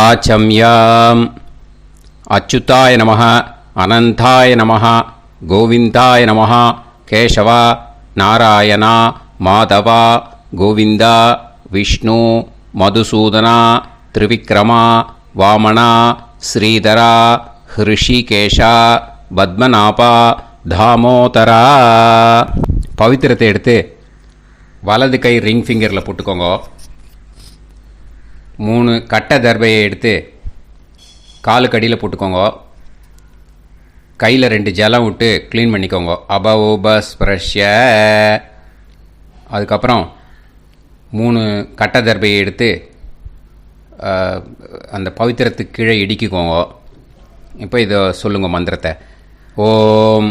ஆச்சம்யாம். அச்சுதாய நமः, அனந்தாய நமः, கோவிந்தாய நமः, கேசவா, நாராயணா, மாதவா, கோவிந்தா, விஷ்ணு, மதுசூதனா, திரிவிக்ரமா, வாமனா, ஸ்ரீதரா, ஹிருஷிகேஷா, பத்மநாபா, தாமோதரா. பவித்திரத்தை எடுத்து வலது கை ரிங் ஃபிங்கரில் போட்டுக்கோங்க. 3 கட்டை தர்பையை எடுத்து காலுக்கடியில் போட்டுக்கோங்க. கையில் 2 ஜலம் விட்டு க்ளீன் பண்ணிக்கோங்க. அபவோபஸ்பிரஷ்ய. அதுக்கப்புறம் 3 கட்டை தர்பையை எடுத்து அந்த பவித்திரத்துக்கு கீழே இடிக்கிக்கோங்க. இப்போ இதை சொல்லுங்கள் மந்திரத்தை. ஓம்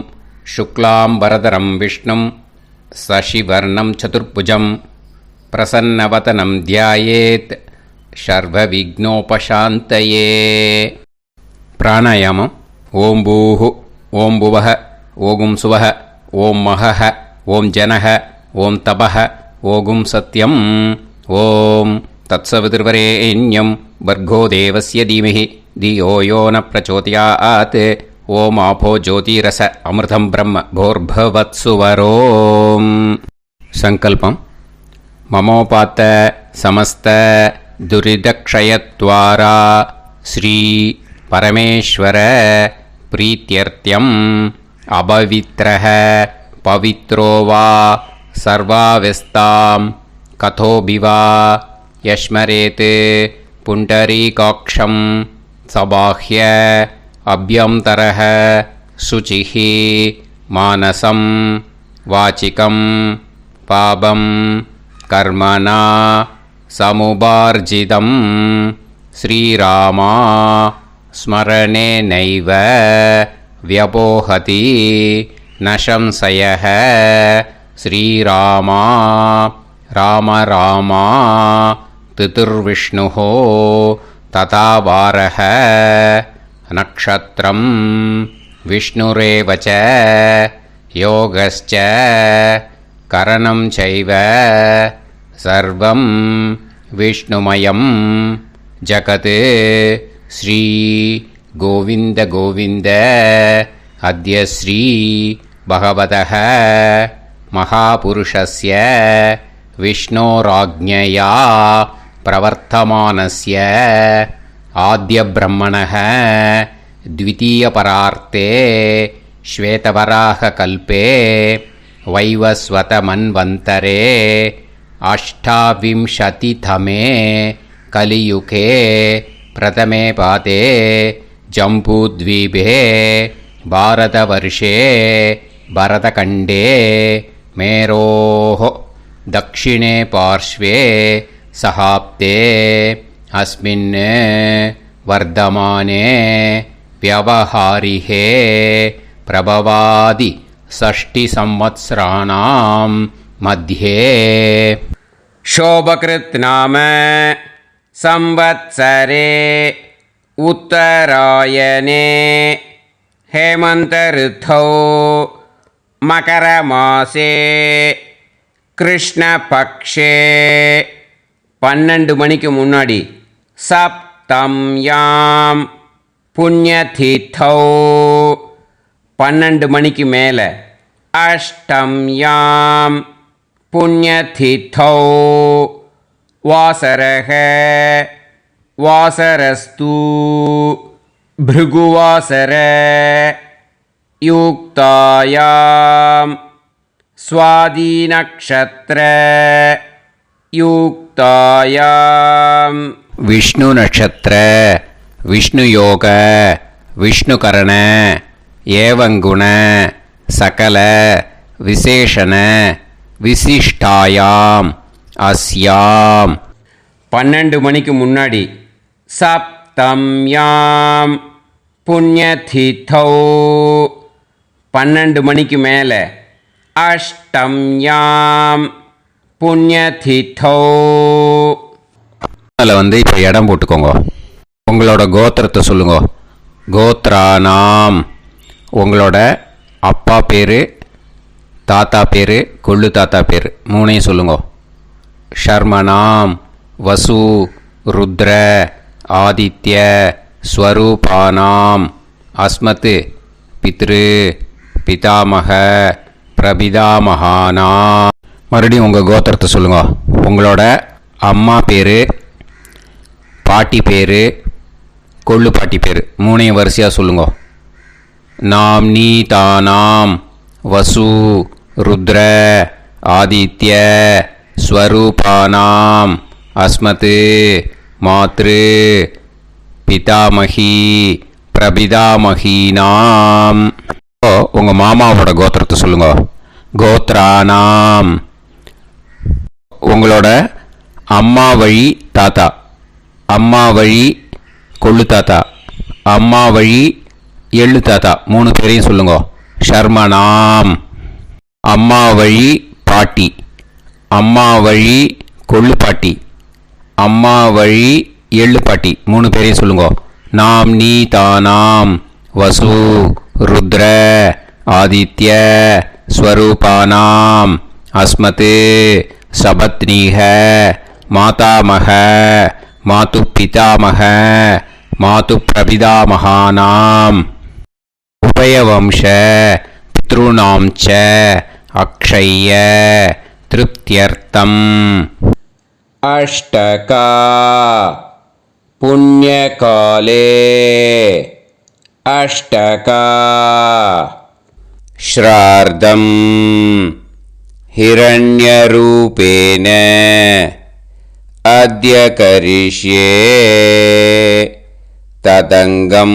சுக்லாம் வரதரம் விஷ்ணும் சசிவர்ணம் சதுர்புஜம் பிரசன்னவதனம் தியாயேத் சர்வ விக்னோபசாந்தயே. பிராணாயாமம். ஓம் பூஹு, ஓம் புவஹ, ஓகும் சுவஹ, ஓம் மஹஹ, ஓம் ஜனஹ, ஓம் தபஹ, ஓகும் சத்யம். ஓம் தத்சவிதுர்வரேண்யம் பர்கோ தேவஸ்ய தீமஹி தியோ யோ ந பிரச்சோதயாத். ஓம் ஆபோ ஜோதிரச அமிர்தம் பிரம்ம போர்பவத்சுவரோம். சங்கல்பம். மமோபாத்த சமஸ்த துரிதக்ஷயத்வாரா ஸ்ரீ பரமேஸ்வர பிரீத்யர்த்தியம் அபவித்ரஹ பவித்ரோ வா சர்வாவஸ்தாம் கதோபிவா யஸ்மரேத் புண்டரீகாக்ஷம் சபாஹ்ய அப்யந்தரஹ சுசிஹ மானசம் வாசிகம் பாபம் கர்மணா சமுபார்ஜிதம் ஸ்ரீராமா ஸ்மரணேனைவ வ்யபோஹதி ந சம்சயः. ஸ்ரீராமா ராம ராமா திதிர்விஷ்ணுः ததா வாரः. நக்ஷத்ரம் விஷ்ணுரேவ ச யோகஸ்ச கரணம் சைவ சர்வம் விஷ்ணுமயம் ஜகத். ஸ்ரீ கோவிந்த கோவிந்த அத்ய ஸ்ரீ பகவதः மகாபுருஷஸ்ய விஷ்ணோராஜ்ஞயா பிரவர்த்தமானஸ்ய ஆத்ய பிரம்மணः த்விதீயபரார்த்தே ஸ்வேதவராக கல்பே வைவஸ்வத மன்வந்தரே அஷ்டாவிம்சதிதமே கலியுகே பிரதமே பாதே ஜம்பூத்வீபே பாரதவர்ஷே பரதகண்டே மேரோः தக்ஷிணே பார்ஷ்வே சஹாப்தே அஸ்மின் வர்தமானே व्यवहारिहे प्रभवादि 6 संवत्सराणां मध्ये शोभकृत् नाम संवत्सरे उत्तरायणे हेमन्त ऋतौ मकरमासे कृष्णपक्षे 12 மணிக்கு முன்னாடி சப்தம்யாம் புண்ணியதிதௌ 12 மணிக்கு மேலே அஷ்டம்யாம் புண்ணியதிதௌ வாசரக வாசரஸ்து பிருகுவாசர யுக்தாயாம் ஸ்வாதிநக்ஷத்ர யுக்தாயாம் விஷ்ணு நட்சத்திர விஷ்ணு யோக விஷ்ணுகரண ஏவங்குண சகல விசேஷண விசிஷ்டாயாம் அஸ்யாம் 12 மணிக்கு முன்னாடி சப்தம்யாம் புண்ணியதிதௌ 12 மணிக்கு மேலே அஷ்டம்யாம் புண்ணியதிதௌ. அதில் இப்போ இடம் போட்டுக்கோங்க. உங்களோட கோத்திரத்தை சொல்லுங்க. கோத்ரானாம் உங்களோட அப்பா பேர், தாத்தா பேர், கொள்ளு தாத்தா பேர் 3ஐயும் சொல்லுங்க. ஷர்மனாம் வசு ருத்ர ஆதித்ய ஸ்வரூபானாம் அஸ்மத் பித்ரு பிதாமக பிரபிதாமகானாம். மறுபடியும் உங்கள் கோத்திரத்தை சொல்லுங்க. உங்களோட அம்மா பேர், பாட்டி பேர், கொள்ளு பாட்டி பேர் மூணையும் வரிசையாக சொல்லுங்க. நாம்னி தானாம் வசு ருத்ர ஆதித்ய ஸ்வரூபானாம் அஸ்மத் மாத்ரு பிதாமகி பிரபிதாமகீனாம். உங்கள் மாமாவோட கோத்திரத்தை சொல்லுங்க. கோத்ரானாம். உங்களோட அம்மா வழி தாத்தா, அம்மா வழி கொள்ளு தாத்தா, அம்மா வழி எள்ளு தாத்தா மூணு பேரையும் சொல்லுங்க. ஷர்மனாம். அம்மா வழி பாட்டி, அம்மா வழி கொள்ளு பாட்டி, அம்மா வழி எள்ளு பாட்டி மூணு பேரையும் சொல்லுங்க. நாம் நீ தானாம் வசு ருத்ர ஆதித்ய ஸ்வரூபானாம் அஸ்மத் சபத்னீக மாதாமக மாது பிதாமக மாது பிரபிதாமகானாம் உபயவம்ச பித்ருணாம் ச அக்ஷய திருப்தியர்த்தம். அஷ்டகா புண்ணியகாலே அஷ்டகா ஸ்ரார்த்தம் हिरण्यरूपेण अद्य करिष्ये तदङ्गं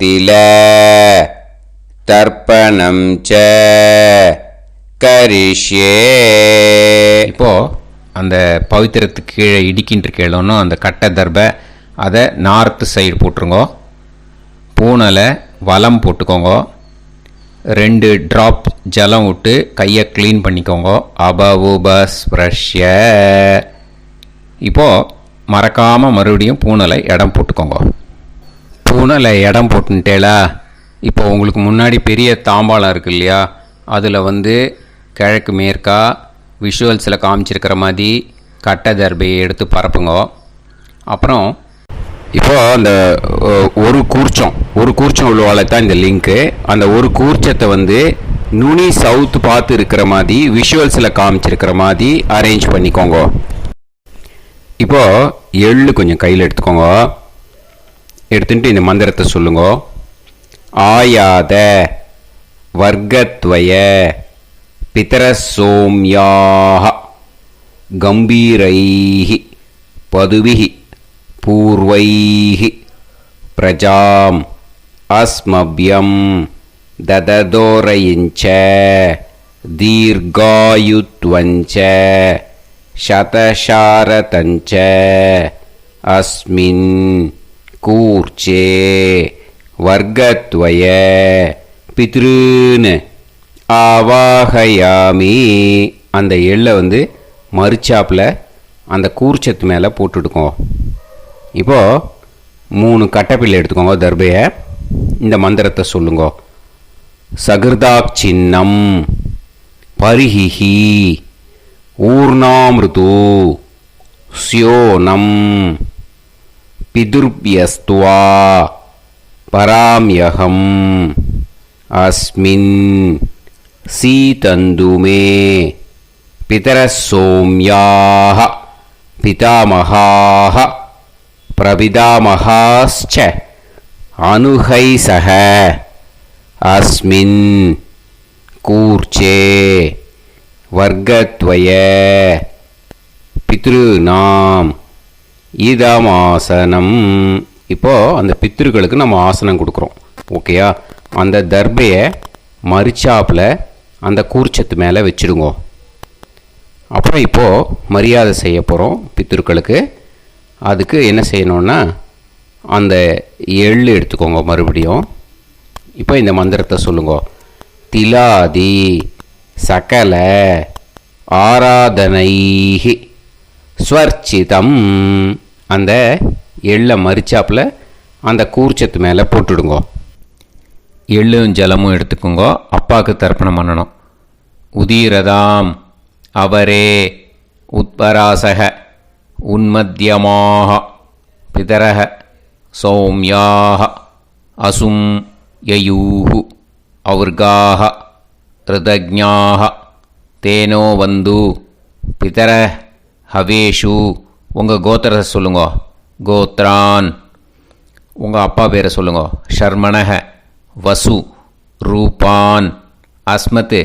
तिल तर्पणं च करिष्ये. இப்போ அந்த பவித்திரத்துக்கு கீழே இடிக்கின்ற கீழே அந்த கட்டை தர்பை அதை நார்த்து சைடு போட்டுருங்க. பூனலை வலம் போட்டுக்கோங்க. 2 ட்ராப் ஜலம் விட்டு கையை க்ளீன் பண்ணிக்கோங்க. அபவுபஸ்ப்ரஷ்ய. இப்போது மறக்காமல் மறுபடியும் பூனலை இடம் போட்டுக்கோங்க. பூனலை இடம் போட்டுட்டேலா. இப்போ உங்களுக்கு முன்னாடி பெரிய தாம்பாளம் இருக்கு இல்லையா, அதில் கிழக்கு மேற்கா விஷுவல்ஸில் காமிச்சிருக்கிற மாதிரி கட்டை தர்பையை எடுத்து பரப்புங்க. அப்புறம் இப்போது அந்த ஒரு கூர்ச்சம் உள்ளவால தான் இந்த லிங்க்கு. அந்த ஒரு கூர்ச்சத்தை நுனி சவுத்து பார்த்து இருக்கிற மாதிரி விஷுவல்ஸில் காமிச்சிருக்கிற மாதிரி அரேஞ்ச் பண்ணிக்கோங்க. இப்போது எள்ளு கொஞ்சம் கையில் எடுத்துக்கோங்க. எடுத்துட்டு இந்த மந்திரத்தை சொல்லுங்க. ஆயாத வர்க்கத்வய பிதரசோம்யாக கம்பீரைஹி பதுவிஹி பூர்வைஹி பிரஜாம் அஸ்மப்யம் தததோரயிஞ்ச தீர்காயுத்வஞ்ச சதசாரதஞ்ச அஸ்மின் கூர்ச்சே வர்க்கத்வய பித்ருன் ஆவாஹயாமி. அந்த எள்ளை மறுச்சாப்பில் அந்த கூர்ச்சத்து மேலே போட்டுடுக்கோங்க. இப்போது 3 கட்டைப்பிள்ளை எடுத்துக்கோங்க. தர்பையை இந்த மந்திரத்தை சொல்லுங்க. சகிருதாக் சின்னம் பரிஹிஹி ஊர்ணாமிருது ஸ்யோனம் பிதுர்பியஸ்துவா பராம்யகம் அஸ்மின் சீதந்துமே பிதரசோம்யாக பிதாமகாः பிரபிதாமகாஸ்ச அனுகைசக அஸ்மின் கூர்ச்சே வர்க்கத்வய பித்ருநாம் இதமாசனம். இப்போது அந்த பித்ருக்களுக்கு நம்ம ஆசனம் கொடுக்குறோம். ஓகேயா? அந்த தர்பையை மறுச்சாப்பில் அந்த கூர்ச்சத்து மேலே வச்சுடுங்க. அப்புறம் இப்போது மரியாதை செய்ய போகிறோம் பித்ருக்களுக்கு. அதுக்கு என்ன செய்யணுன்னா அந்த எள்ளு எடுத்துக்கோங்க. மறுபடியும் இப்போ இந்த மந்திரத்தை சொல்லுங்க. திலாதி சகல ஆராதனைஹி ஸ்வர்ச்சிதம். அந்த எள்ளை மரிச்சாப்பில் அந்த கூர்ச்சத்து மேலே போட்டுடுங்க. எள்ளும் ஜலமும் எடுத்துக்கோங்க. அப்பாவுக்கு தர்ப்பணம் பண்ணணும். உதீரதாம் அவரே உத்பராசக உன்மத்தியமாக பிதரஹ சௌம்யாஹ அசும் யயூஹு அவுர்காஹ ருதஜ்ஞாஹ தேனோ வந்து பிதர ஹவேஷு. உங்கள் கோத்திரத்தை சொல்லுங்க. கோத்ரான் உங்கள் அப்பா பேரை சொல்லுங்க. ஷர்மணஹ வசு ரூபான் அஸ்மத்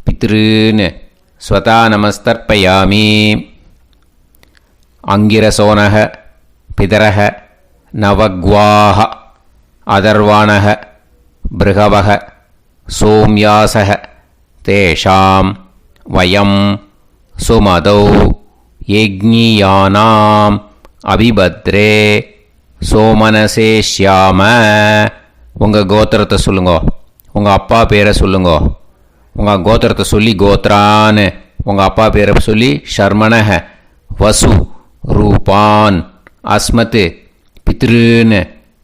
பித்ருன் ஸ்வதா நமஸ்தர்ப்பயாமி. அங்கிரசோனஹ பிதரஹ நவக்வாஹ அதர்வாணஹ பிருகவஹ சோம்யாசஹ தேஷாம் வயம் சுமதௌ யஜ்ஞியானாம் அபிபத்ரே சோமனசேஷ்யாம. உங்கள் கோத்திரத்தை சொல்லுங்க. உங்கள் அப்பா பேரை சொல்லுங்க. உங்கள் கோத்திரத்தை சொல்லி கோத்ரான், உங்கள் அப்பா பேரை சொல்லி ஷர்மணஹ வசு ரூபான் அஸ்மத் பித்ருன்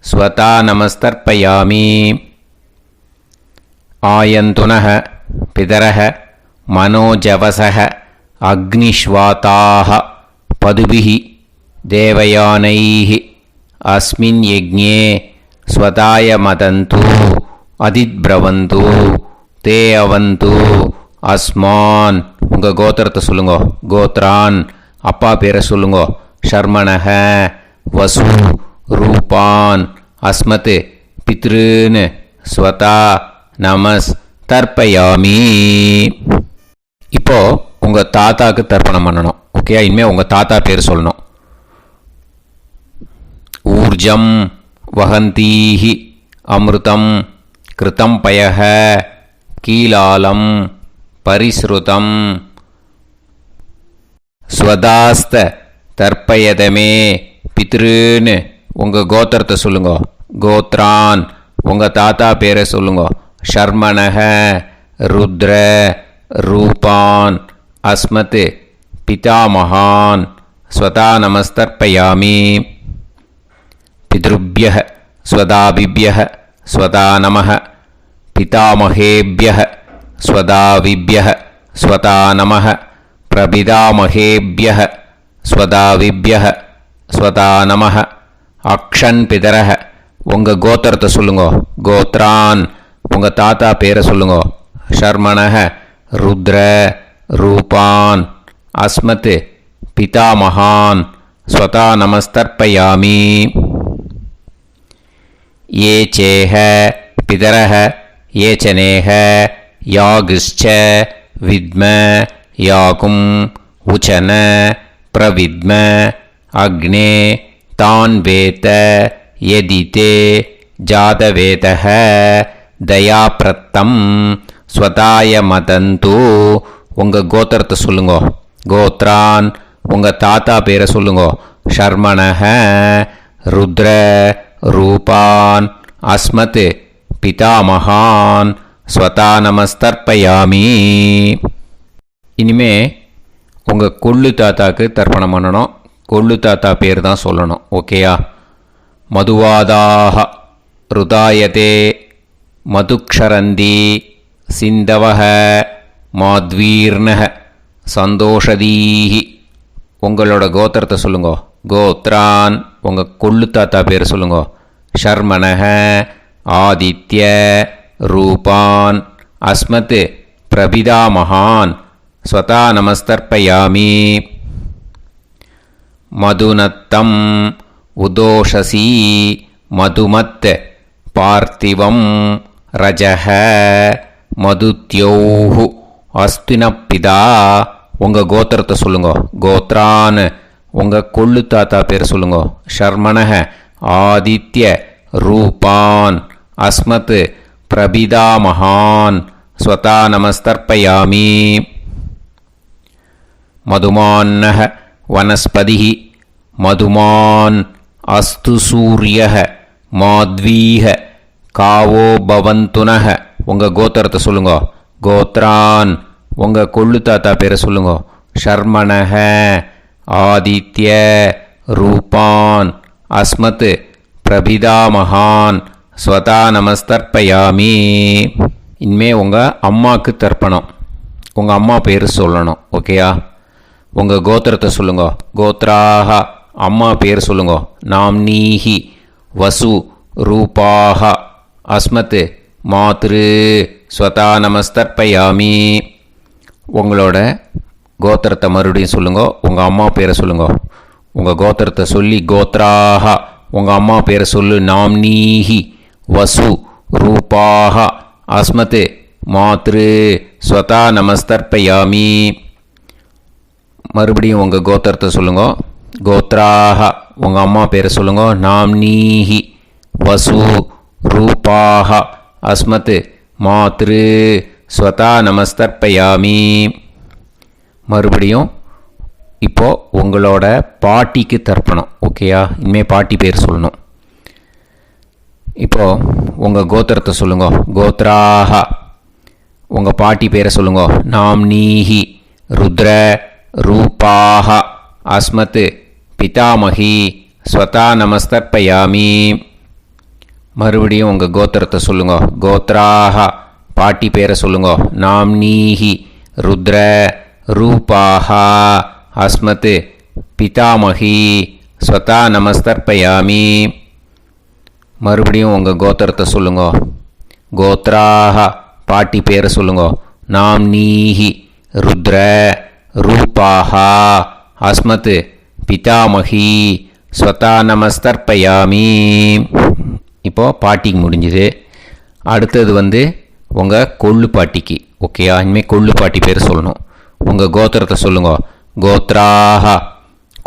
ஸ்வதா நமஸ்தர்ப்பயாமி. ஆயந்துனஹ பிதரஹ மனோஜவசஹ அக்னிஷ்வாதாஹ பதுபிஹி தேவயானைஹி அஸ்மின் யஜ்ஞே ஸ்வதாய மதந்து அதித்ப்ரவந்து தே அவது அஸ்மான். உங்கள் கோத்திரத்தை சொல்லுங்க. கோத்ரான் அப்பா பேரை சொல்லுங்க. ஷர்மணஹ வசு ரூபான் அஸ்மத் பித்ருன் ஸ்வதா நமஸ் தர்ப்பயாமி. இப்போது உங்கள் தாத்தாவுக்கு தர்ப்பணம் பண்ணணும். ஓகே, இனிமேல் உங்கள் தாத்தா பேர் சொல்லணும். ஊர்ஜம் வஹந்தீஹி அமிர்தம் கிருதம் பயஹ கீலாலம் பரிஸ்ருதம் ஸ்வதாஸ்த தர்ப்பயதமே பித்ருன்னு. உங்கள் கோத்திரத்தை சொல்லுங்க. கோத்ரான் உங்கள் தாத்தா பேரை சொல்லுங்க. ஷர்மணஹ ருத்ர ரூபான் அஸ்மத் பிதாமகான் ஸ்வதா நமஸ்தர்ப்பயாமி. பித்ருப்யஹ ஸ்வதாபிப்யஹ ஸ்வதா நமஹ பிதாமகேப்யஹ ஸ்வதாவிப்யஹ ஸ்வதா நமஹ பிரபிதாமகேப்யஹ ஸ்வதாவிப்யஹ ஸ்வதா நமஹ. அக்ஷன் பிதரஹ உங்கள் கோத்திரத்தை சொல்லுங்க. கோத்ரான் உங்கள் தாத்தா பேரை சொல்லுங்க. ஷர்மணஹ ருத்ர ரூபான் அஸ்மத் பிதாமகான் ஸ்வதா நமஸ்தர்ப்பயாமி. ये चेह पितरः ये च नेह यागश्च विद्म याकुं उचन प्रविद्म अग्ने तान् वेत यदिते जातवेतः दयाप्रत्तं स्वताय मदन्तु. உங்கள் கோத்திரத்தை சொல்லுங்க. கோத்ரான் உங்கள் தாத்தா பேரை சொல்லுங்க. ஷர்மணஹ ருத்ர ரூபான் அஸ்மத் பிதாமகான் ஸ்வதா நமஸ்தர்ப்பயாமி. இனிமே உங்கள் கொள்ளு தாத்தாக்கு தர்ப்பணம் பண்ணணும். கொள்ளு தாத்தா பேர் தான் சொல்லணும். ஓகேயா? மதுவாதாக ருதாயதே மதுக்ஷரந்தி சிந்தவஹ மாத்வீர்ணஹ சந்தோஷதீஹி. உங்களோட கோத்திரத்தை சொல்லுங்க. கோத்ரான் உங்கள் கொள்ளு தாத்தா பேர் சொல்லுங்க. ஷர்மணஹ ஆதித்ய ரூபான் அஸ்மத் பிரபிதாமகான் ஸ்வதா நமஸ்தர்ப்பயாமி. மதுநத்தம் உதோஷசி மதுமத் பார்த்திவம் ரஜஹ மதுத்யோஹு அஸ்தினப்பிதா. உங்கள் கோத்திரத்தை சொல்லுங்க. கோத்ரான் உங்கள் கொள்ளு தாத்தா பேர் சொல்லுங்க. ஷர்மணஹ ஆதித்ய ரூபான் அஸ்மத் பிரபிதாமகான் ஸ்வதா நமஸ்தர்ப்பயாமி. மதுமான்னஹ வனஸ்பதிஹி மதுமான் அஸ்து சூரியஹ மாத்வீஹ காவோ பவந்துனஹ. உங்கள் கோத்திரத்தை சொல்லுங்க. கோத்ரான் உங்கள் கொள்ளு தாத்தா பேரை சொல்லுங்க. ஷர்மணஹ ஆதித்ய ரூபான் அஸ்மத் பிரபிதாமகான் ஸ்வதா நமஸ்தர்ப்பயாமி. இனிமே உங்கள் அம்மாவுக்கு தர்ப்பணம். உங்கள் அம்மா பேர் சொல்லணும். ஓகேயா? உங்கள் கோத்திரத்தை சொல்லுங்க. கோத்ராஹ அம்மா பேர் சொல்லுங்க. நாம்னீஹி வசு ரூபாஹ அஸ்மத் மாத்ரு ஸ்வதா நமஸ்தர்ப்பயாமி. உங்களோட கோத்திரத்தை மறுபடியும் சொல்லுங்க. உங்கள் அம்மா பேரை சொல்லுங்க. உங்கள் கோத்திரத்தை சொல்லி கோத்ராஹ உங்கள் அம்மா பேரை சொல்லு. நாம்னீஹி வசு ரூபாஹ அஸ்மத் மாத்ரு ஸ்வதா நமஸ்தர்ப்பயாமி. மறுபடியும் உங்கள் கோத்திரத்தை சொல்லுங்க. கோத்ராஹ உங்கள் அம்மா பேரை சொல்லுங்க. நாம்னீஹி வசு ரூபாஹ அஸ்மத் மாத்ரு ஸ்வதா நமஸ்தர்ப்பயாமி. மறுபடியும் இப்போது உங்களோட பாட்டிக்கு தர்ப்பணம். ஓகேயா? இனிமேல் பாட்டி பேர் சொல்லணும். இப்போது உங்கள் கோத்திரத்தை சொல்லுங்க. கோத்ராஹ உங்கள் பாட்டி பேரை சொல்லுங்க. நாம்னீஹி ருத்ர ரூபாஹ அஸ்மத் பிதாமகி ஸ்வதா நமஸ்தர்ப்பயாமி. மறுபடியும் உங்கள் கோத்திரத்தை சொல்லுங்க. கோத்ராஹ பாட்டி பேரை சொல்லுங்க. நாம்னீஹி ருத்ர ரூபாஹ அஸ்மத் பிதாமகி ஸ்வதா நமஸ்தர்ப்பயாமி. மறுபடியும் உங்கள் கோத்திரத்தை சொல்லுங்க. கோத்ராஹ பாட்டி பேரை சொல்லுங்க. நாம்னீஹி ருத்ர ரூபாஹ அஸ்மத் பிதாமகி ஸ்வதா நமஸ்தர்ப்பயாமி. இப்போது பாட்டிக்கு முடிஞ்சுது. அடுத்தது உங்கள் கொள்ளு பாட்டிக்கு. ஓகேயா? இனிமேல் கொள்ளு பாட்டி பேர் சொல்லணும். உங்கள் கோத்திரத்தை சொல்லுங்க. கோத்ராஹ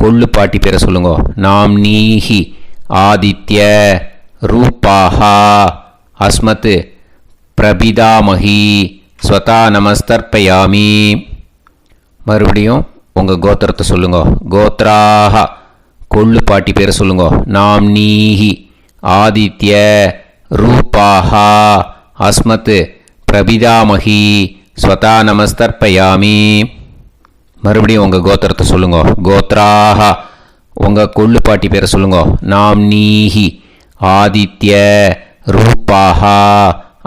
கொள்ளு பாட்டி பேரை சொல்லுங்க. நாம்னீஹி ஆதித்ய ரூபாஹ அஸ்மத் பிரபிதாமகி ஸ்வதா நமஸ்தர்ப்பயாமி. மறுபடியும் உங்கள் கோத்திரத்தை சொல்லுங்க. கோத்ராஹ கொள்ளு பாட்டி பேரை சொல்லுங்க. நாம்னீஹி ஆதித்ய ரூபாஹ அஸ்மத் பிரபிதாமகி ஸ்வதா நமஸ்தர்ப்பயாமி. மறுபடியும் உங்கள் கோத்திரத்தை சொல்லுங்க. கோத்ராஹ உங்கள் கொள்ளு பாட்டி பேரை சொல்லுங்க. நாம்னீஹி ஆதித்ய ரூபாஹ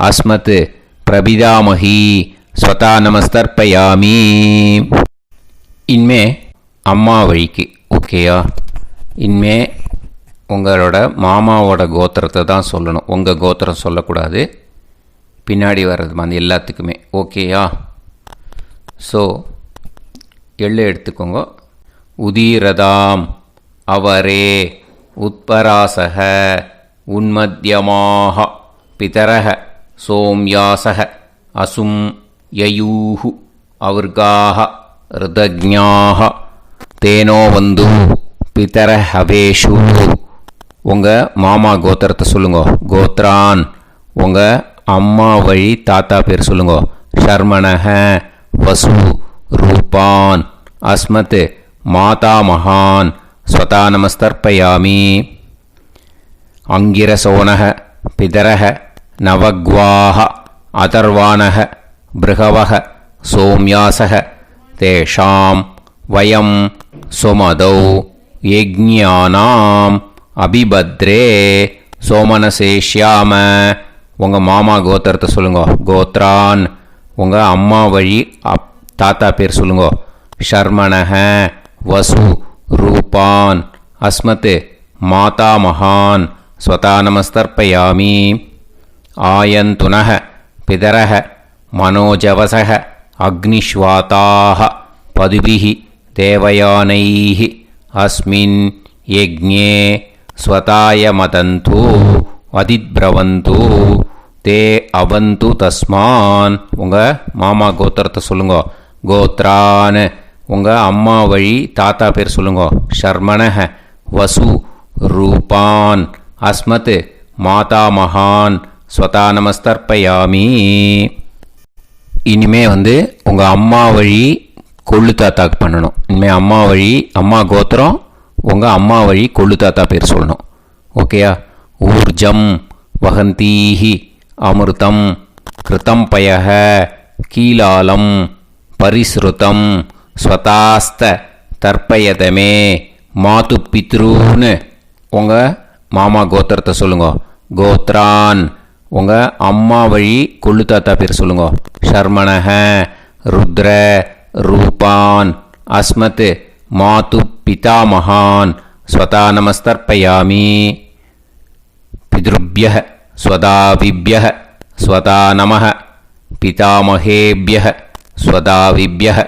அஸ்மத் பிரபிதாமகி ஸ்வதா நமஸ்தர்ப்பயாமி. இனிமே அம்மா வழிக்கு. ஓகேயா? இனிமே உங்களோட மாமாவோட கோத்திரத்தை தான் சொல்லணும். உங்கள் கோத்திரம் சொல்லக்கூடாது. பின்னாடி வர்றது எல்லாத்துக்குமே. ஓகேயா? ஸோ எள்ளு எடுத்துக்கோங்க. உதீரதாம் அவரே உத்பராசக உன்மத்யமாக பிதரக சோம்யாசக அசும் யயூஹு அவர்காக ருதஜ்ஞாக தேனோ வந்து பிதர ஹவேஷு. உங்கள் மாமா கோத்திரத்தை சொல்லுங்க. கோத்ரான் உங்கள் அம்மா வழி தாத்தா பேர் சொல்லுங்க. ஷர்மணக வசு ரூபான் அஸ்மத் மாதா மகான் ஸ்வதா நமஸ்தர்ப்பயாமி. அங்கிரசோனக பிதரக நவக்வாஹ அதர்வாணக பிருகவக சோம்யாசக தேஷாம் வயம் சுமதௌ யஜ்ஞானாம் அபிபத்ரே சோமனசேஷ்யாம. உங்கள் மாமா கோத்திரத்தை சொல்லுங்க. கோத்ரான் உங்கள் அம்மா வழி தாத்தா பேர் சொல்லுங்க. ஷர்மணக வசு ரூபான் அஸ்மத் மாதா மகான் ஸ்வதா நமஸ்தர்ப்பயாமி. ஆயந்துனக பிதரக மனோஜவசக அக்னிஷ்வாதாக பதுபிஹி தேவயானைஹி அஸ்மின் யஜ்ஞே ஸ்வதாய மதந்து அதித்ரவந்து தே அவந்து தஸ்மான். உங்கள் மாமா கோத்திரத்தை சொல்லுங்க. கோத்ரான் உங்கள் அம்மா வழி தாத்தா பேர் சொல்லுங்க. ஷர்மணக வசு ரூபான் அஸ்மத் மாதா மகான் ஸ்வதா நமஸ்தர்ப்பயாமி. இனிமே உங்கள் அம்மா வழி கொள்ளு தாத்தாக்கு பண்ணணும். இனிமேல் அம்மா வழி அம்மா கோத்திரம் உங்கள் அம்மா வழி கொள்ளு தாத்தா பேர் சொல்லணும். ஓகேயா? ஊர்ஜம் வகந்தீஹி அமிர்தம் கிருதம் பயக கீலாலம் பரிஸ்ருதம் ஸ்வதாஸ்த தர்ப்பயதமே மாது பித்ரூன்னு. உங்கள் மாமா கோத்திரத்தை சொல்லுங்க. கோத்ரான் உங்கள் அம்மா வழி கொள்ளு தாத்தா பேர் சொல்லுங்க. ஷர்மணக ருத்ர ரூபான் அஸ்மத் மாது பிதாமகான் स्वता नमस्तर्पयामि पितृभ्यः स्वदाविभ्यः स्वता नमः पितामहेभ्यः स्वदाविभ्यः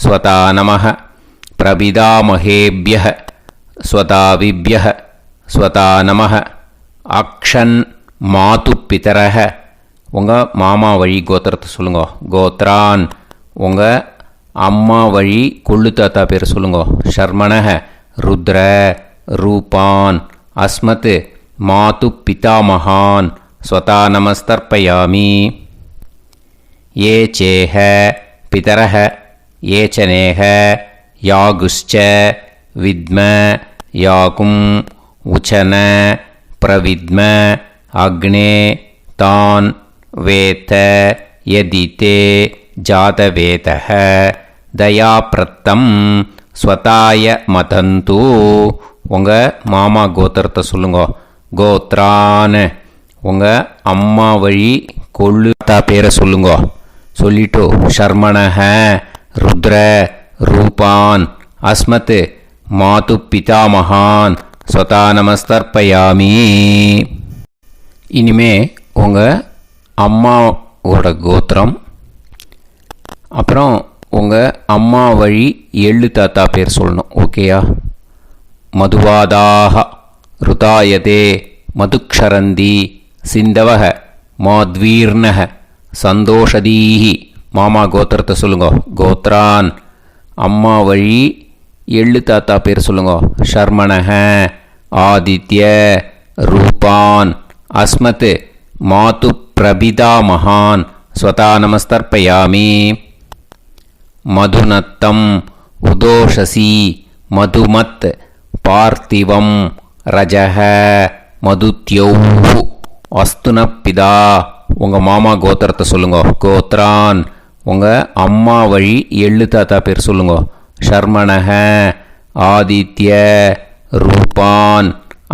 स्वता नमः प्रपितामहेभ्यः स्वदाविभ्यः स्वता नमः अक्षन् मातुपितरः உங்கள் மாமா வழி கோத்திரத்தை சொல்லுங்க. கோத்ரான் உங்கள் அம்மா வழி கொள்ளு தாத்தா பேர் சொல்லுங்க. ஷர்மணஹ ருத்ர ரூபான் அஸ்மத் மாது பிதாமகான் ஸ்வதா நமஸ்தர்ப்பயாமி. ये चेह पितरः ये च नेह यागुश्च विद्म याकुम् उचन प्रविद्म अग्ने तान् वेत यदिते जातवेतः दयाप्रत्तम् स्वताय मतन्तु உங்கள் மாமா கோத்திரத்தை சொல்லுங்க. கோத்ரான் உங்கள் அம்மா வழி கொள்ளு தாத்தா பேரை சொல்லுங்க. சொல்லிட்டு ஷர்மணஹ ருத்ர ரூபான் அஸ்மத் மாது பிதாமகான் ஸ்வதா நமஸ்தர்ப்பயாமி. இனிமே உங்கள் அம்மாவோட கோத்திரம், அப்புறம் உங்கள் அம்மா வழி எள்ளு தாத்தா பேர் சொல்லணும். ஓகேயா? மதுவாதாக ருதாயதே மதுக்ஷரந்தி சிந்தவக மாத்வீர்ணக சந்தோஷதீஹி. மாமா கோத்திரத்தை சொல்லுங்க. கோத்ரான் அம்மா வழி எள்ளு தாத்தா பேர் சொல்லுங்க. ஷர்மணஹ ஆதித்ய ரூபான் அஸ்மத் மாது பிரபிதாமகான் ஸ்வதா நமஸ்தர்ப்பயாமி. மதுநத்தம் உதோஷசி மதுமத் பார்த்திவம் ரஜஹ மதுத்யௌஹு அஸ்துனப்பிதா. உங்கள் மாமா கோத்திரத்தை சொல்லுங்க. கோத்ரான் உங்கள் அம்மா வழி எள்ளு தாத்தா பேர் சொல்லுங்க. ஷர்மணஹ ஆதித்ய ரூபான்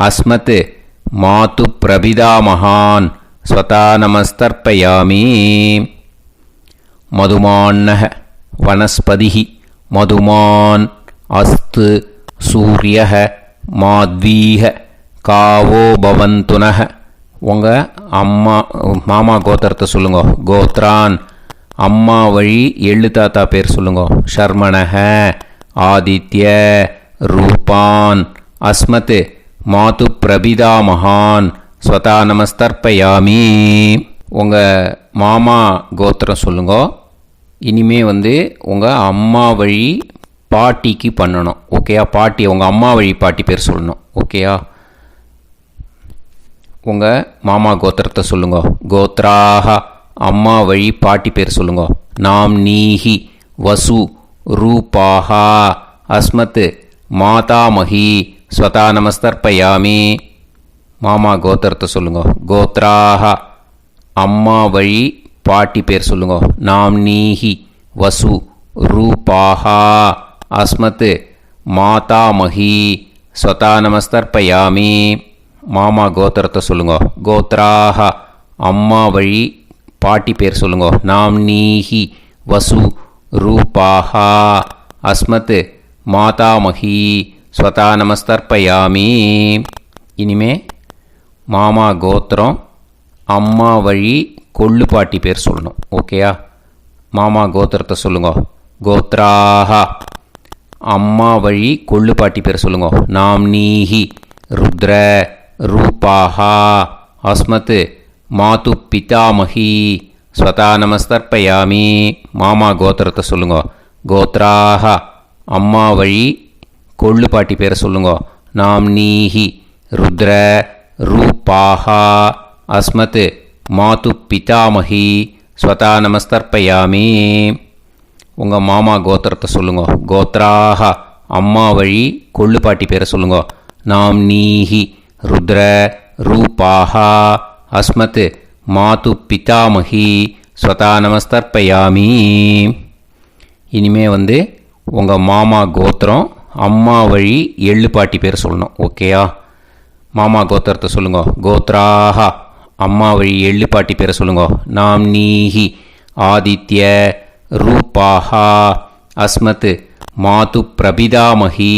அஸ்மத் மாது பிரபிதாமகான் ஸ்வதா நமஸ்தர்ப்பயாமி. மதுமான்னஹ வனஸ்பதிஹ மதுமான் அஸ்து சூரியஹ மாத்வீஹ காவோ பவந்துனஹ. உங்கள் மாமா கோத்திரத்தை சொல்லுங்க. கோத்ரான் அம்மா வழி எள்ளு தாத்தா பேர் சொல்லுங்க. ஷர்மணஹ ஆதித்ய ரூபான் அஸ்மத் மாது பிரபிதாமகான் ஸ்வதா நமஸ்தர்ப்பயாமி. உங்கள் மாமா கோத்திரம் சொல்லுங்க. இனிமே உங்கள் அம்மா வழி பாட்டிக்கு பண்ணணும். ஓகேயா? பாட்டி உங்கள் அம்மா வழி பாட்டி பேர் சொல்லணும். ஓகேயா? உங்கள் மாமா கோத்திரத்தை சொல்லுங்க. கோத்ராக அம்மா வழி பாட்டி பேர் சொல்லுங்க. நாம் நீஹி வசு ரூபாஹா அஸ்மத் மாதாமஹி ஸ்வதா நமஸ்தர்ப்பயாமி. மாமா கோத்திரத்தை சொல்லுங்க. கோத்ராக அம்மா வழி பாட்டி பேர் சொல்லுங்க. நாம் நீஹி வசு ரூபாஹா அஸ்மத் மாதாமஹி ஸ்வதா நமஸ்தர்ப்பயாமி. மாமா கோத்திரத்தை சொல்லுங்க. கோத்ராக அம்மா வழி பாட்டி பேர் சொல்லுங்க. நாம் நீஹி வசு ரூபாஹா அஸ்மத் மாதாமஹி ஸ்வதா நமஸ்தர்ப்பயாமி. இனிமே மாமா கோத்திரம் அம்மா வழி கொள்ளு பாட்டி பேர் சொல்லணும். ஓகேயா? மாமா கோத்திரத்தை சொல்லுங்க. கோத்ராக அம்மா வழி கொள்ளு பாட்டி பேர் சொல்லுங்க. நாம் நீஹி ருத்ர ரூபாஹா அஸ்மத் மாது பிதாமஹி ஸ்வதா நமஸ்தர்ப்பயாமி. மாமா கோத்திரத்தை சொல்லுங்க. கோத்ராக அம்மா வழி கொள்ளு பாட்டி பேரை சொல்லுங்க. நாம் நீஹி ருத்ர ரூபாஹா அஸ்மத் மாது பிதாமஹி ஸ்வதா நமஸ்தர்ப்பயாமி. உங்கள் மாமா கோத்திரத்தை சொல்லுங்க. கோத்ராக அம்மா வழி கொள்ளு பாட்டி பேரை சொல்லுங்க. நாம் நீஹி ருத்ர ரூபாஹா அஸ்மத் மாது பிதாமஹி ஸ்வதா நமஸ்தர்ப்பயாமி. இனிமே உங்கள் மாமா கோத்திரம் அம்மா வழி எள்ளு பாட்டி பேர் சொல்லணும். ஓகேயா? மாமா கோத்திரத்தை சொல்லுங்க. கோத்ராக அம்மா வழி எள்ளு பாட்டி பேரை சொல்லுங்க. நாம் நீஹி ஆதித்ய ரூபாஹா அஸ்மத் மாது பிரபிதாமஹி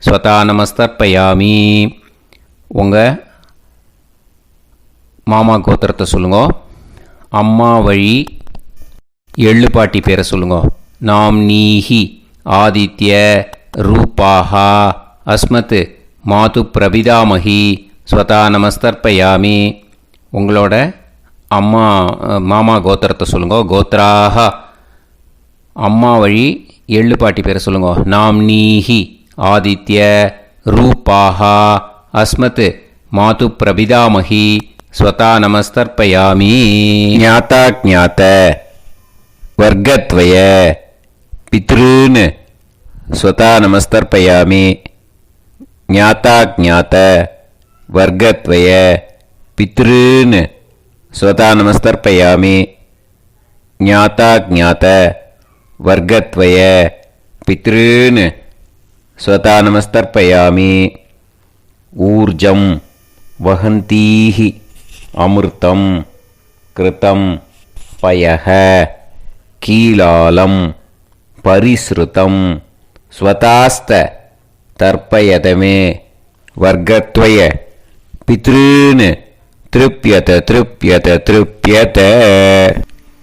ஸ்வதா நமஸ்தர்ப்பயாமி. உங்கள் மாமா கோத்திரத்தை சொல்லுங்க. அம்மா வழி எள்ளு பாட்டி பேரை சொல்லுங்க. நாம் நீஹி ஆதித்ய ரூபாஹா அஸ்மத் மாது பிரபிதாமகி ஸ்வதா நமஸ்தர்ப்பயாமி. உங்களோட அம்மா மாமா கோத்திரத்தை சொல்லுங்க. கோத்ராஹ அம்மா வழி எள்ளு பாட்டி பேரை சொல்லுங்க. நாம் நீஹி ஆதித்ய ரூபாஹா அஸ்மத் மாது பிரபிதாமகி ஸ்வதா நமஸ்தர்ப்பயாமி. ஞாதா ஞாத வர்க்கத்வய பித்ருன் ஸ்வதா நமஸ்தர்ப்பயாமி. ஞாதா ஞாத வர்க்கத்வய பித்ருன் ஸ்வதா நமஸ்தர்ப்பயாமி. ஞாதா ஞாத வர்க்கத்வய பித்ருன் ஸ்வதா நமஸ்தர்ப்பயாமி. ஊர்ஜம் வஹந்தீஹி அமிர்தம் கிருதம் பயஹ கீலாலம் பரிஸ்ருதம் ஸ்வதாஸ்த தர்ப்பயதமே வர்க்கத்வய பித்ருன் திருப்யத திருப்யத திருப்யத.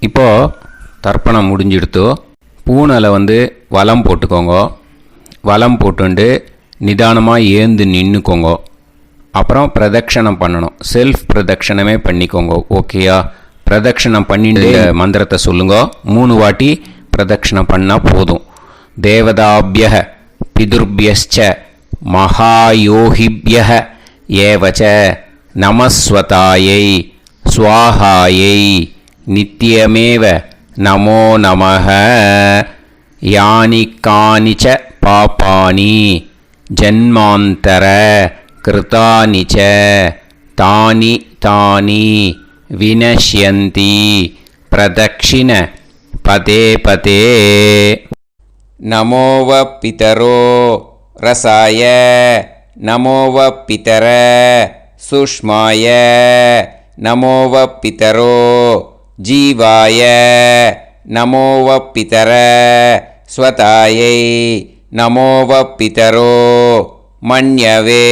இப்போது தர்ப்பணம் முடிஞ்சிடுத்தோ. பூனலை வலம் போட்டுக்கோங்க. வலம் போட்டுண்டு நிதானமாக ஏந்து நின்றுக்கோங்க. அப்புறம் பிரதட்சணம் பண்ணணும். செல்ஃப் பிரதட்சணமே பண்ணிக்கோங்க. ஓகேயா? பிரதட்சணம் பண்ணிட்டு மந்திரத்தை சொல்லுங்க. 3 வாட்டி பிரதட்சணம் பண்ணால் போதும். தேவதாபிய பிதுர்பியச்ச மகாயோகிபிய ஏவச்ச நமஸ்வதாயை ஸ்வாஹாயை நித்யமேவ நமோ நமஹ. யானி கானிச்ச பாபானி ஜன்மாந்தர கிருதானி ச தானி தானி வினஷ்யந்தி பிரதக்ஷிண பதே பதே. நமோவ பிதரோ ரசாய நமோவ பிதர சுஷ்மாய நமோவ பிதரோ ஜீவாய நமோவ பிதர ஸ்வதாயை நமோவ பிதரோ மன்யவே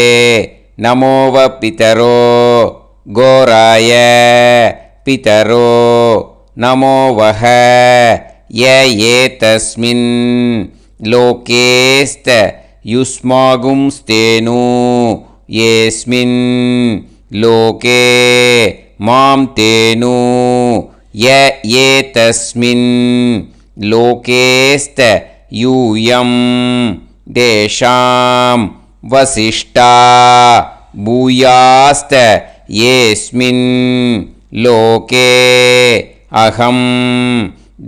நமோவ பிதரோ கோராய பிதரோ நமோவஹ. ஏதஸ்மின் லோகேஸ்த யுஸ்மாகும்ஸ்தேனு ஏஸ்மின் லோகே மாம் தேனு. ஏதஸ்மின் லோகேஸ்த யூயம் தேஷாம் வசிஷ்டா பூயாஸ்த ஏஸ்மின் லோகே அகம்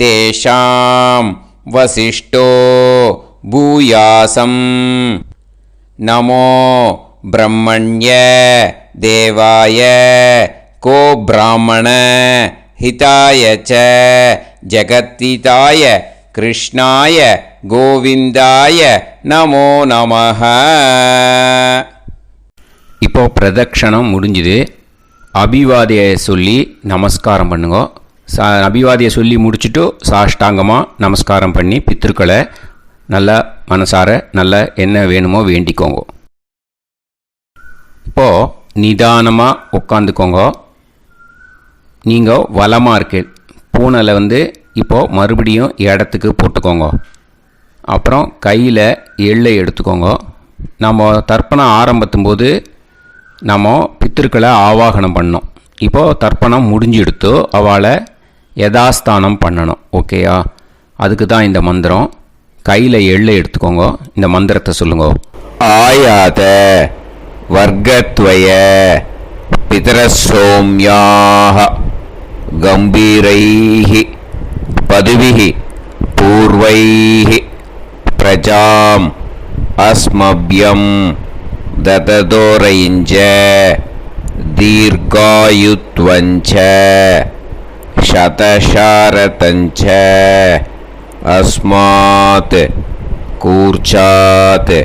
தேஷாம் வசிஷ்டோ பூயாசம். நமோ பிரம்மண்ய தேவாய கோ பிராமண ஹிதாய ச ஜகத்திதாய கிருஷ்ணாய கோவிந்தாய நமோ நமஹ. இப்போ பிரதட்சணம் முடிஞ்சுது. அபிவாதியை சொல்லி நமஸ்காரம் பண்ணுங்க. அபிவாதியை சொல்லி முடிச்சுட்டு சாஷ்டாங்கமாக நமஸ்காரம் பண்ணி பித்ருக்களை நல்லா மனசார நல்லா என்ன வேணுமோ வேண்டிக்கோங்க. இப்போது நிதானமாக உட்காந்துக்கோங்க. நீங்கள் வலமாக இருக்கு பூனலை இப்போது மறுபடியும் இடத்துக்கு போட்டுக்கோங்க. அப்புறம் கையில் எள்ளை எடுத்துக்கோங்க. நம்ம தர்ப்பணம் ஆரம்பத்தும் போது நம்ம பித்திருக்களை ஆவாகனம் பண்ணோம். இப்போது தர்ப்பணம் முடிஞ்செடுத்து அவளை யதாஸ்தானம் பண்ணணும். ஓகேயா? அதுக்கு தான் இந்த மந்திரம். கையில் எள்ளை எடுத்துக்கோங்க. இந்த மந்திரத்தை சொல்லுங்க. ஆயாத வர்க்கத்வய பிதரசோம்யாக கம்பீரைஹி பதுவிஹி பூர்வைஹி பிரஜாம் அஸ்மப்யம் தததோரைஞ்ச தீர்காயுத்வஞ்ச சதசாரதஞ்ச அஸ்மாத் கூர்ச்சாத்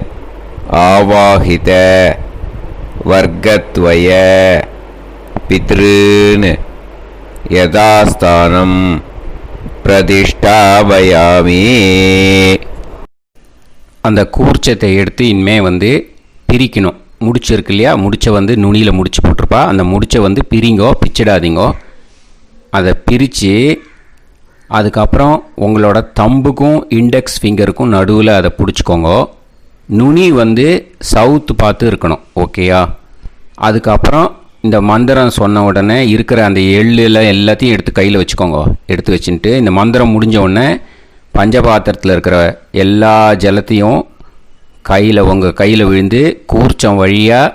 ஆவாஹித வர்க்கத்வய பித்ருன் யதாஸ்தானம் பிரதிஷ்டாபயாமி. அந்த கூர்ச்சத்தை எடுத்து இனிமே பிரிக்கணும். முடிச்சு இருக்கு இல்லையா, முடிச்சை நுனியில் முடிச்சு போட்டிருப்பா. அந்த முடிச்சை பிரிங்கோ, பிச்சிடாதீங்கோ. அதை பிரித்து அதுக்கப்புறம் உங்களோட தம்புக்கும் இண்டெக்ஸ் ஃபிங்கருக்கும் நடுவில் அதை பிடிச்சிக்கோங்க. நுனி சவுத்து பார்த்து இருக்கணும். ஓகேயா? அதுக்கப்புறம் இந்த மந்திரம் சொன்ன உடனே இருக்கிற அந்த எள்ளில் எல்லாத்தையும் எடுத்து கையில் வச்சுக்கோங்க. எடுத்து வச்சுட்டு இந்த மந்திரம் முடிஞ்ச உடனே பஞ்சபாத்திரத்தில் இருக்கிற எல்லா ஜலத்தையும் உங்கள் கையில் விழுந்து கூர்ச்சம் வழியாக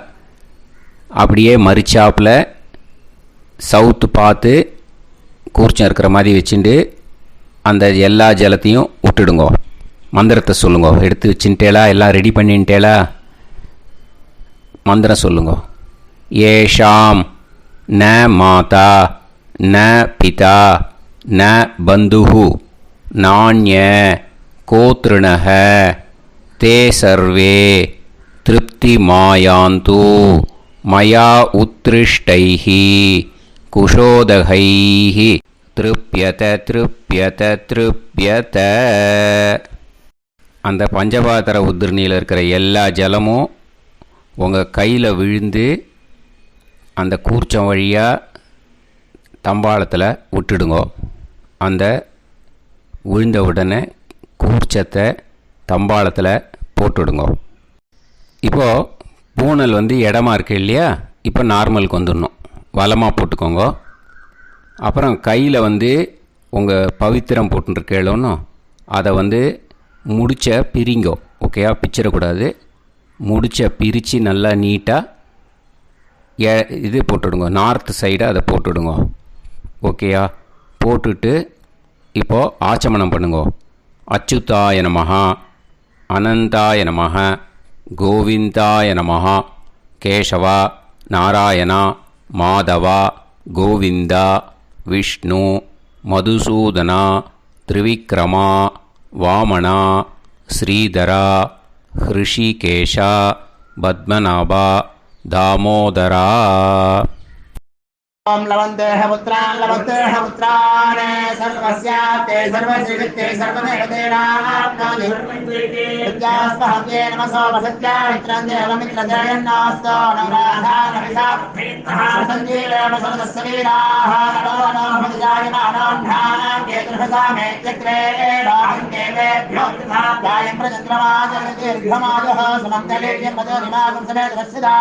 அப்படியே மறிச்சாப்பில் சவுத்து பார்த்து கூர்ச்சம் இருக்கிற மாதிரி வச்சுட்டு அந்த எல்லா ஜலத்தையும் விட்டுடுங்கோ. மந்திரத்தை சொல்லுங்கோ. எடுத்து வச்சுட்டேலா, எல்லாம் ரெடி பண்ணிட்டேலா? மந்திரம் சொல்லுங்கோ. ஏஷாம் ந மாதா ந பிதா ந பந்துஹு நாண்ய கோத்ருணஹ தே சர்வே திருப்தி மாயாந்து மயா உத்ருஷ்டைஹி குஷோதகைஹி திருப்யத திருப்யத திருப்யத. அந்த பஞ்சபாத்திர உதிர்ணியில் இருக்கிற எல்லா ஜலமும் உங்கள் கையில் விழுந்து அந்த கூர்ச்சம் வழியாக தம்பாளத்தில் விட்டுடுங்கோ. அந்த விழுந்த உடனே கூர்ச்சத்தை தம்பாளத்தில் போட்டுவிடுங்கோ. இப்போது பூனல் இடமா இருக்கு இல்லையா, இப்போ நார்மலுக்கு வந்துடணும். வலமாக போட்டுக்கோங்க. அப்புறம் கையில் உங்கள் பவித்திரம் போட்டுருக்கேளோன்னு அதை முடிச்ச பிரிங்கோ. ஓகேயா? பிச்சிடக்கூடாது. முடிச்ச பிரித்து நல்லா நீட்டாக இது போட்டுவிடுங்க. நார்த் சைடு அதை போட்டுவிடுங்க. ஓகேயா? போட்டுட்டு இப்போது ஆச்சமனம் பண்ணுங்கோ. அச்சுதாய நமஹ, அனந்தாய நமஹ, கோவிந்தாய நமஹ, கேசவா, நாராயணா, மாதவா, கோவிந்தா, விஷ்ணு, மதுசூதனா, திரிவிக்ரமா, வாமனா, ஸ்ரீதரா, ஹிருஷிகேஷா, பத்மநாபா, தாமோதரா. ओम लवन्तेह पुत्रान् सर्वस्याते सर्वश्रीते सर्वदेवतेनाप्नोति विद्यास्पहव्ये नमसो वसत्या मित्रं देवमित्रजयन्नास्तो नवराधानविषाः सञ्जीवेम सर्वस्वीराः नमो नमः जायमानोऽन्धानां केतुर्भसामे चक्रे देवेभ्यो जायं प्रचन्द्रमाजदीर्घमाजः समन्तलेयं मदोनिमागं समेत वत्सदा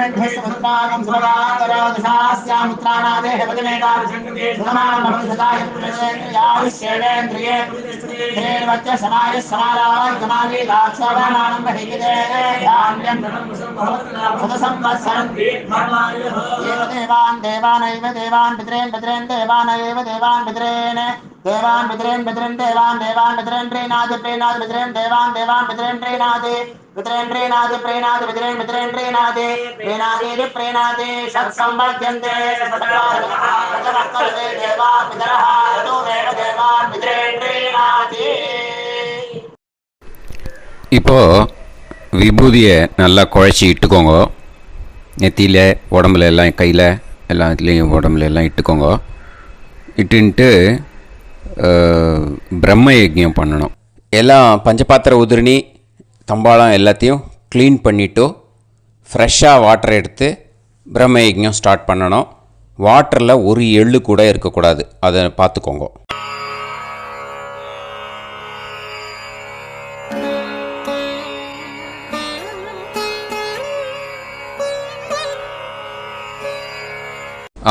समुद्रागं सुभगाकरोदशास्यामुत्राणादेह पदमेकाभिषङ्कृते सुधमानमभिषदाय पुरुषेन्द्रियाविश्येवेन्द्रिये धेर्वच्च समायः समाराय समागे दाक्षाभामानं बहिगिदे धान्यं सदसंवत्सरं देवान् देवानैव देवान् पितॄन् पितॄन् देवानैव देवान् पितॄन् देवान् पितॄन् पितॄन् देवान् देवान् पितॄन् प्रीणाति प्रीणाति पितॄन् देवान् देवान् पितॄन् प्रीणाति पितॄन् प्रीणाति प्रीणाति पितॄन् पितॄन् प्रीणाति प्रीणाति प्रीणाति षट्संवर्ध्यन्ते सत्कार्यः देवा पितरः ऋतुमेव देवान् पितॄन् प्रीणाति. இப்போ விபூதியை நல்லா குழச்சி இட்டுக்கோங்க. நெத்தியில், உடம்புல எல்லாம், கையில் எல்லாத்துலேயும் உடம்புல எல்லாம் இட்டுக்கோங்க. இட்டுன்ட்டு பிரம்ம யஜ்ஞம் பண்ணணும். எல்லாம் பஞ்சபாத்திர உதிரணி தம்பாளம் எல்லாத்தையும் க்ளீன் பண்ணிவிட்டு ஃப்ரெஷ்ஷாக வாட்டர் எடுத்து பிரம்ம யஜ்ஞம் ஸ்டார்ட் பண்ணணும். வாட்டரில் ஒரு எள்ளு கூட இருக்கக்கூடாது. அதை பார்த்துக்கோங்க.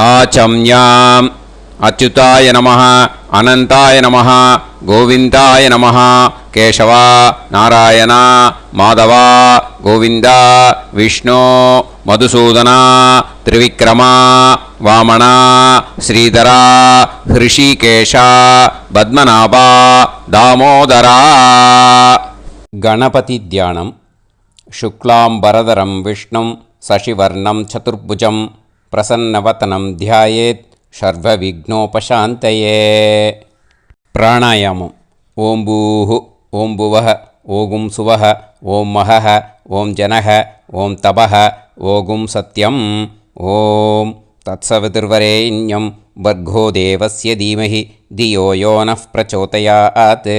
ஆச்சம்யாம் அச்சுதாய நமஹ, அனந்தாய நமஹ, கோவிந்தாய நமஹ, கேசவா, நாராயணா, மாதவா, கோவிந்தா, விஷ்ணு, மதுசூதனா, திரிவிக்ரமா, வாமனா, ஸ்ரீதரா, ஹிருஷிகேஷா, பத்மநாபா, தாமோதரா. கணபதி தியானம். சுக்லாம்பரதரம் விஷ்ணும் சசிவர்ணம் சதுர்புஜம் பிரசன்னவதனம் தியாயேத் சர்வவிக்னோபசாந்தயே. பிராணாயாமம். ஓம் பூஹு, ஓம் புவஹ, ஓகும் சுவஹ, ஓம் மஹஹ, ஓம் ஜனஹ, ஓம் தபஹ, ஓகும் சத்யம், ஓம் तत्सवितुर्वरेण्यं भर्गो देवस्य धीमहि धियो यो नः प्रचोदयात्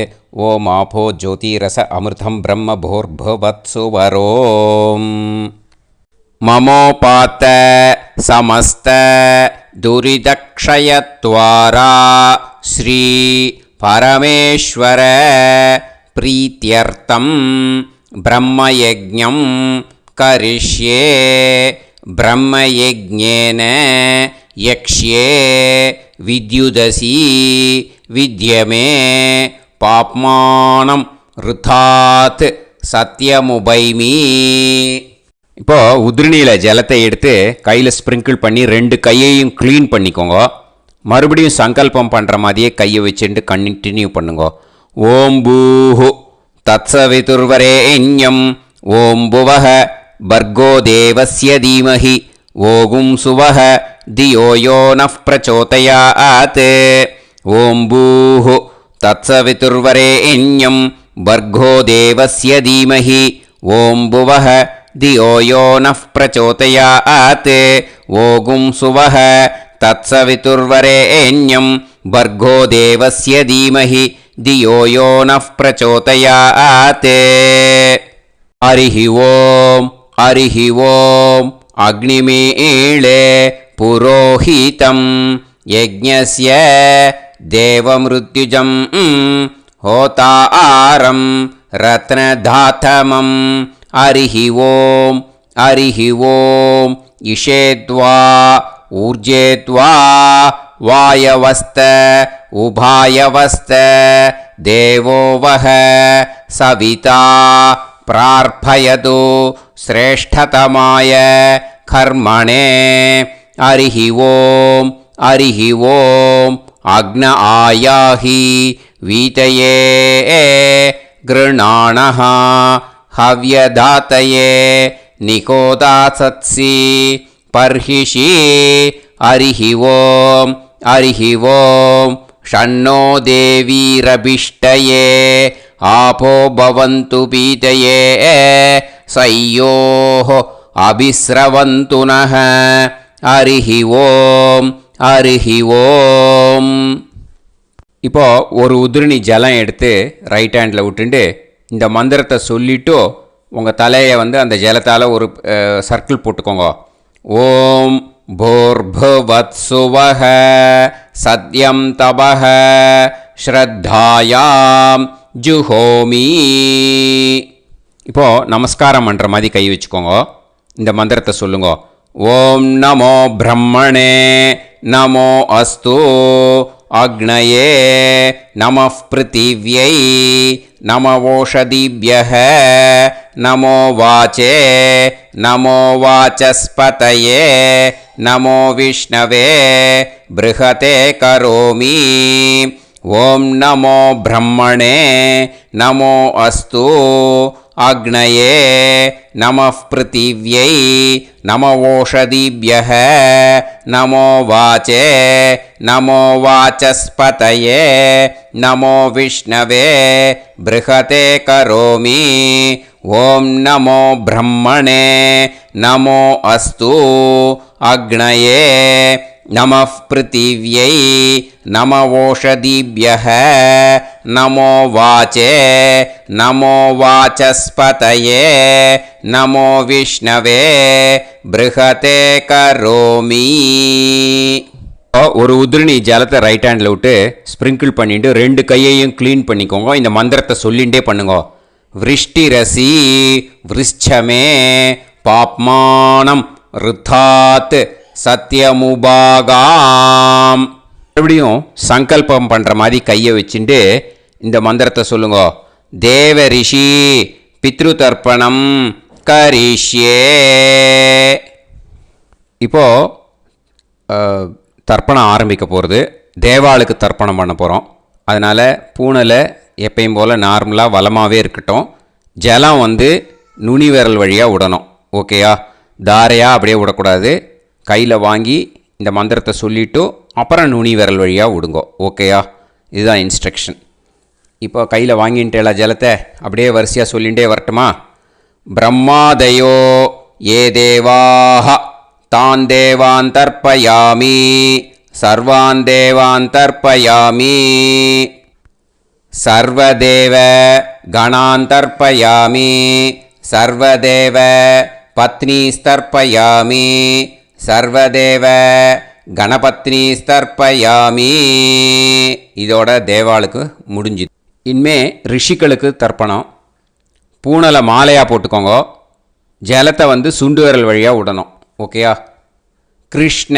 ओमापो ज्योतिरस अमृतं ब्रह्म भूर्भुवत्सुवरोम् ममोपात समस्त दुरितक्षयद्वारा श्री परमेश्वर प्रीत्यर्थं ब्रह्मयज्ञं करिष्ये ब्रह्मयज्ञेन यक्ष्ये विद्युदसि विद्यमे पाप्मानं ऋथात् सत्यमुपैमि இப்போ உதிரணியில் ஜலத்தை எடுத்து கையில் ஸ்ப்ரிங்கிள் பண்ணி 2 கையையும் க்ளீன் பண்ணிக்கோங்க. மறுபடியும் சங்கல்பம் பண்ணுற மாதிரியே கையை வச்சுட்டு கண்டினியூ பண்ணுங்க. ஓம் பூஹு தத்சவிதுர்வரேண்யம் ஓம் புவஹ பர்கோ தேவஸ்ய தீமஹி ஓகும் சுவஹ தியோ யோ நः பிரச்சோதயாத் ஓம் பூஹு தத்சவிதுர்வரேண்யம் பர்கோ தேவஸ்ய தீமஹி ஓம் புவஹ धियो यो नः प्रचोदयात् ओगुं सुवः तत्सवितुर्वरेण्यं भर्गो देवस्य धीमहि धियो यो नः प्रचोदयात् हरिः ओम् अग्निमीळे पुरोहितं यज्ञस्य देवमृत्युजं होतारं रत्नधातमं हरिः ओम् इषेद्वा ऊर्जेद्वा वायवस्त उभायवस्त देवो वः सविता प्रार्थयतु श्रेष्ठतमाय कर्मणे हरिः ओम् अग्न आयाहि वीतये गृणाणः हव्यदातये निकोदासत्सि पर्हिषि हरिः ओम् षण्णो देवीरभिष्टये आपो भवन्तु पीतये सय्योः अभिस्रवन्तु नः हरिः ओम् இப்போ ஒரு உதிரணி ஜலம் எடுத்து ரைட் ஹேண்டில் விட்டுண்டு இந்த மந்திரத்தை சொல்லிவிட்டு உங்கள் தலையை அந்த ஜலத்தால் ஒரு சர்க்கிள் போட்டுக்கோங்க. ஓம் பூர்புவத்சுவஹ சத்யம் தபஹ ஸ்ரத்தாயாம் ஜுஹோமி. இப்போது நமஸ்காரம் பண்ணுற மாதிரி கை வச்சுக்கோங்க. இந்த மந்திரத்தை சொல்லுங்க. ஓம் நமோ பிரம்மணே நமோ அஸ்து अग्नये नमः पृथिव्यै नमवोषधीभ्यः नमो वाचे नमो वाचस्पतये नमो विष्णवे बृहते करोमि. ओम नमो ब्रह्मणे नमो अस्तु अग्नये नमः पृथिव्यै नमवोषधीभ्यः नमो वाचे नमो वाचस्पतये नमो विष्णवे बृहते करोमि. ओम नमो ब्रह्मणे नमो अस्तु अग्नये नमः पृथिव्यै नमवोषधीभ्यः नमो वाचे नमो वाचस्पतये नमो विष्णवे बृहते करोमि. ஒரு உதிரணி ஜலத்தை ரைட் ஹேண்டில் விட்டு ஸ்ப்ரிங்கிள் பண்ணிட்டு 2 கையையும் க்ளீன் பண்ணிக்கோங்க. இந்த மந்திரத்தை சொல்லிகிட்டே பண்ணுங்க. விருஷ்டிரசி விருஷ்சமே பாப்மானம் ருத்தாத் சத்யமுபாகாம். மறுபடியும் சங்கல்பம் பண்ணுற மாதிரி கையை வச்சுட்டு இந்த மந்திரத்தை சொல்லுங்க. தேவ ரிஷி பித்ரு தர்ப்பணம் கரிஷ்யே. இப்போது தர்ப்பணம் ஆரம்பிக்க போகிறது. தேவாளுக்கு தர்ப்பணம் பண்ண போகிறோம். அதனால் பூனையில் எப்பயும் போல் நார்மலாக வளமாகவே இருக்கட்டும். ஜலம் நுனி விரல் வழியாக விடணும். ஓகேயா? தாரையாக அப்படியே விடக்கூடாது. கையில் வாங்கி இந்த மந்திரத்தை சொல்லிவிட்டு அப்புறம் நுனி விரல் வழியாக விடுங்க. ஓகேயா? இதுதான் இன்ஸ்ட்ரக்ஷன். இப்போ கையில் வாங்கிட்டேல ஜலத்தை அப்படியே வரிசையாக சொல்லிகிட்டே வரட்டுமா? பிரம்மாதயோ ஏ தேவாஹ तान् देवान् तर्पयामि सर्वान् देवान् तर्पयामि सर्वदेव गणान् तर्पयामि सर्वदेव पत्नीस्तर्पयामि सर्वदेव கணபத்னீஸ்தர்ப்பயாமி. இதோட தேவாளுக்கு முடிஞ்சுது. இனிமே ரிஷிகளுக்கு தர்ப்பணம். பூனலை மாலையாக போட்டுக்கோங்க. ஜலத்தை சுண்டு விரல் வழியாக விடணும். ஓகேயா? கிருஷ்ண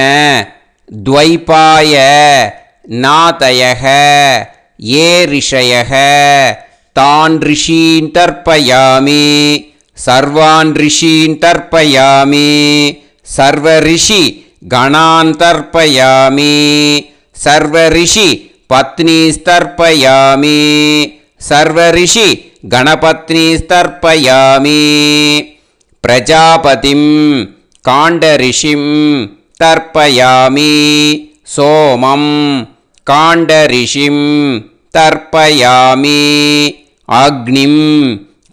துவைபாய நாதயக ஏ ரிஷயக தான் ரிஷீன் தர்ப்பயாமி சர்வான் ரிஷீன் தர்ப்பயாமி சர்வ ரிஷி गणान् तर्पयामि सर्व ऋषि पत्नीस्तर्पयामि सर्व ऋषि गणपत्नीस्तर्पयामि प्रजापतिं काण्डऋषिं तर्पयामि सोमं काण्डऋषिं तर्पयामि अग्निं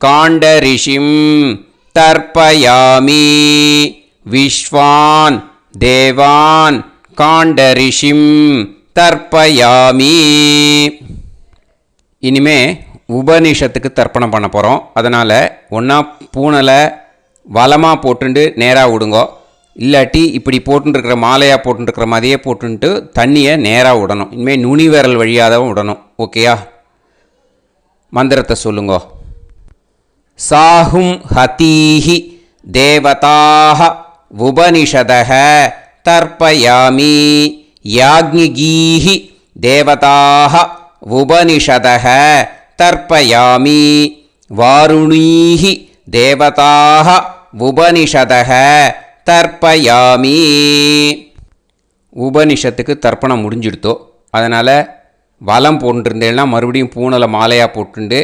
काण्डऋषिं तर्पयामि विश्वान् தேவான் காண்டரிஷிம் தர்ப்பயாமி. இனிமே உபனிஷத்துக்கு தர்ப்பணம் பண்ண போகிறோம். அதனால் ஒன்றா பூனலை வலமாக போட்டுண்டு நேராக விடுங்கோ. இல்லாட்டி இப்படி போட்டுருக்கிற மாலையாக போட்டுருக்கிற மாதிரியே போட்டுன்ட்டு தண்ணியை நேராக விடணும். இனிமேல் நுனி விரல் வழியாக தான் விடணும். ஓகேயா? மந்திரத்தை சொல்லுங்கோ. சாஹும் ஹதீஹி தேவதாக உபனிஷதः தர்ப்பயாமி யாக்ஞிகீஹி தேவதாः உபனிஷதः தர்ப்பயாமி வாருணீஹி தேவதாः உபனிஷதः தர்ப்பயாமி. உபனிஷத்துக்கு தர்ப்பணம் முடிஞ்சிடுத்தோ. அதனால் வலம் போட்டுருந்தேன்னா மறுபடியும் பூனலை மாலையாக போட்டுண்டு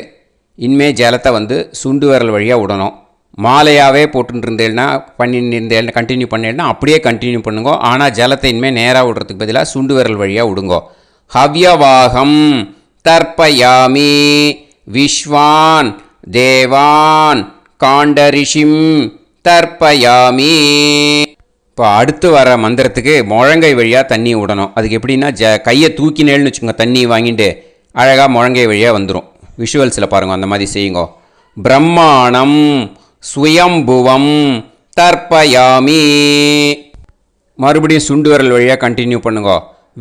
இனிமே ஜலத்தை சுண்டு விரல் வழியாக விடணும். மாலையாகவே போட்டுருந்தேன்னா பண்ணியிருந்தேன் கண்டினியூ பண்ணேன்னா அப்படியே கண்டினியூ பண்ணுங்க. ஆனால் ஜலத்தை இனிமேல் நேராக விடுறதுக்கு பதிலாக சுண்டு விரல் வழியாக விடுங்கோ. ஹவ்யவாகம் தர்ப்பயாமி விஸ்வான் தேவான் காண்டரிஷிம் தர்ப்பயாமி. இப்போ அடுத்து வர மந்திரத்துக்கு முழங்கை வழியாக தண்ணி விடணும். அதுக்கு எப்படின்னா கையை தூக்கினேன்னு வச்சுக்கோங்க. தண்ணி வாங்கிட்டு அழகாக முழங்கை வழியாக வந்துடும். விஷுவல்ஸில் பாருங்கள், அந்த மாதிரி செய்யுங்கோ. பிரம்மாணம் சுயம்புவம் தர்ப்பயாமி. மறுபடியும் சுண்டு விரல் வழியாக கண்டினியூ பண்ணுங்க.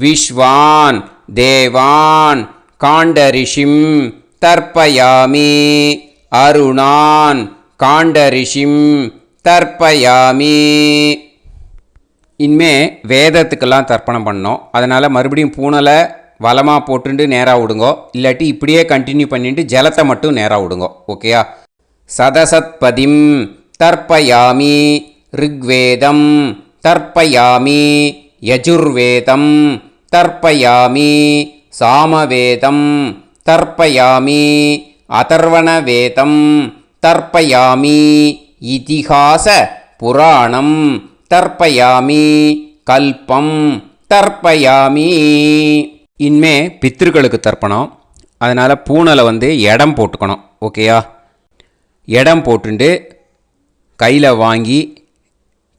விஸ்வான் தேவான் காண்டரிஷிம் தர்ப்பயாமி அருணான் காண்டரிஷிம் தர்ப்பயாமி. இனிமே வேதத்துக்கெல்லாம் தர்ப்பணம் பண்ணோம். அதனால் மறுபடியும் பூனலை வலமாக போட்டுட்டு நேராக விடுங்கோ. இல்லாட்டி இப்படியே கண்டினியூ பண்ணிட்டு ஜலத்தை மட்டும் நேராக விடுங்கோ. ஓகேயா? சதசத்பதிம் தர்ப்பயாமி ரிக்வேதம் தர்ப்பயாமி யஜுர்வேதம் தர்ப்பயாமி சாமவேதம் தர்ப்பயாமி அதர்வணவேதம் தர்ப்பயாமி இதிஹாச புராணம் தர்ப்பயாமி கல்பம் தர்ப்பயாமி. இனிமே பித்ருக்களுக்கு தர்ப்பணம். அதனால் பூனலை இடம் போட்டுக்கணும். ஓகேயா? இடம் போட்டுண்டு கையில் வாங்கி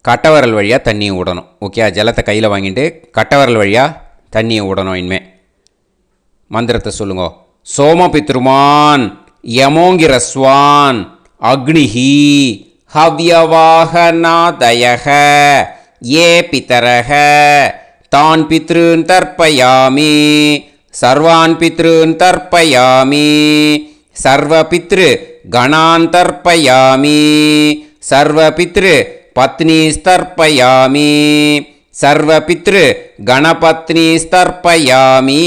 கட்டவரல் வழியாக தண்ணியை விடணும். ஓகே? ஜலத்தை கையில் வாங்கிட்டு கட்டவரல் வழியாக தண்ணியை விடணும். இனிமே மந்திரத்தை சொல்லுங்க. சோமபித்ருமான் யமோங்கிரஸ்வான் அக்னிஹி ஹவ்யவாகநாதயக ஏ பிதரக தான் பித்ருன் தர்ப்பயாமி சர்வான் பித்ருன் தர்ப்பயாமி சர்வபித்ரு गणान् तर्पयामि सर्वपितृ पत्नीस्तर्पयामि सर्वपितृ गणपत्नीस्तर्पयामि.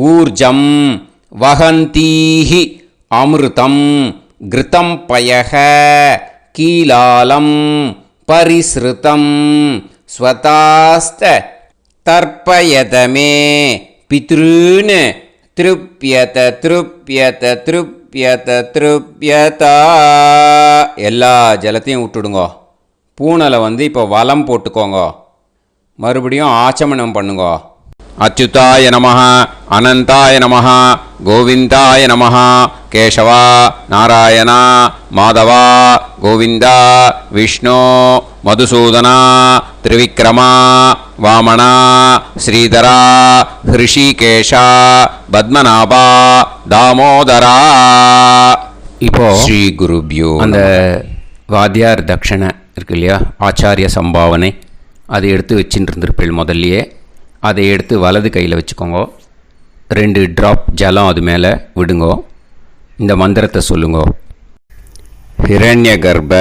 ऊर्जं वहन्तीः अमृतं घृतं पयः कीलालं परिसृतं स्वतास्त तर्पयत मे पितॄन् திருப்யத திருப்யத திருப்யத திருப்யதா. எல்லா ஜலத்தையும் விட்டுடுங்கோ. பூனலை இப்போ வலம் போட்டுக்கோங்க. மறுபடியும் ஆச்சமனம் பண்ணுங்கோ. அச்சுதாய நமஹ அனந்தாய நமஹ கோவிந்தாய நமஹ கேசவா நாராயணா மாதவா கோவிந்தா விஷ்ணு மதுசூதனா திரிவிக்ரமா வாமனா ஸ்ரீதரா ஹிருஷிகேஷா பத்மநாபா தாமோதரா. இப்போ ஸ்ரீ குருப்யோ அந்த வாத்தியார் தட்சணை இருக்கு இல்லையா, ஆச்சாரிய சம்பாவனை, அதை எடுத்து வச்சுட்டு இருந்திருப்பேள் முதல்லையே. அதை எடுத்து வலது கையில் வச்சுக்கோங்க. 2 ட்ராப் ஜலம் அது மேலே விடுங்கோ. இந்த மந்திரத்தை சொல்லுங்கோ. ஹிரண்ய கர்ப்ப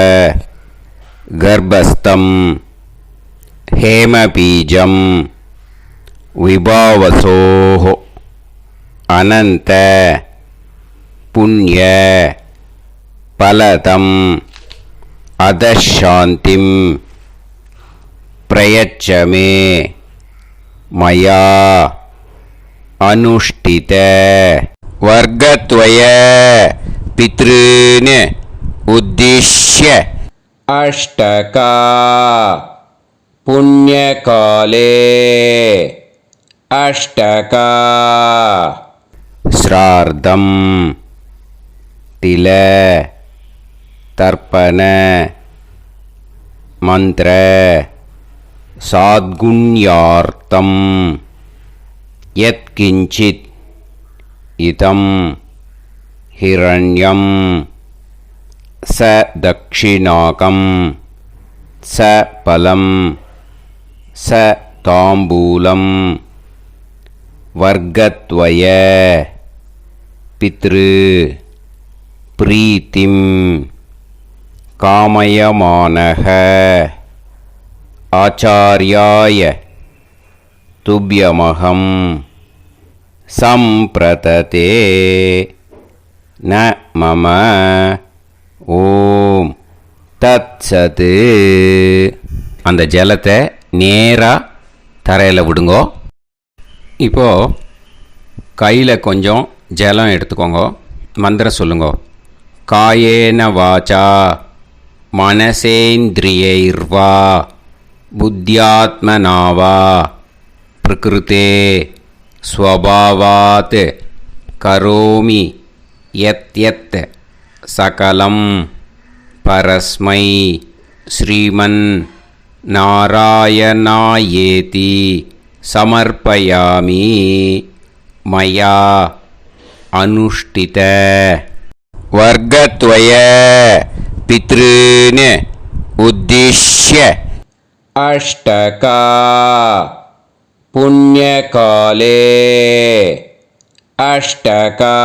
கர்ப்பஸ்தம் ஹேமபீஜம் விபாவசோஹோ அனந்த புண்ணிய பலதம் அதசாந்திம் பிரயச்சமே மயா அனுஷ்டித வர்க்கத்வய பித்ருன் உத்திஷ்ய அஷ்டகா புண்ணியகாலே அஷ்டகா ஸ்ரார்த்தம் தில தர்ப்பண மந்திர சாத்குண்யார்த்தம் யத்கிஞ்சித் இதம் ஹிரண்யம் ச தக்ஷிணாகம் ச பலம் ச தாம்பூலம் வர்க்கத்வய பித்ரு பிரீத்திம் காமயமானஹ ஆச்சார்யாய துப்யமகம் சம்பிரததே ந மம ஓம் தத்சத். அந்த ஜலத்தை நேராக தரையில் விடுங்கோ. இப்போது கையில் கொஞ்சம் ஜலம் எடுத்துக்கோங்க. மந்திரம் சொல்லுங்க. காயேன வாச்சா மனசேந்திரியைர்வா புத்தியாத்மனாவா பிரகிருதே ஸ்வபாவாத் கரோமி யத் யத் சகலம் பரஸ்மை ஸ்ரீமன் நாராயணாயேதி சமர்ப்பயாமி மயா அனுஷ்டித வர்க்கத்வய பித்ருன் உத்திஷ்ய அஷ்டகா புண்ணியகாலே அஷ்டகா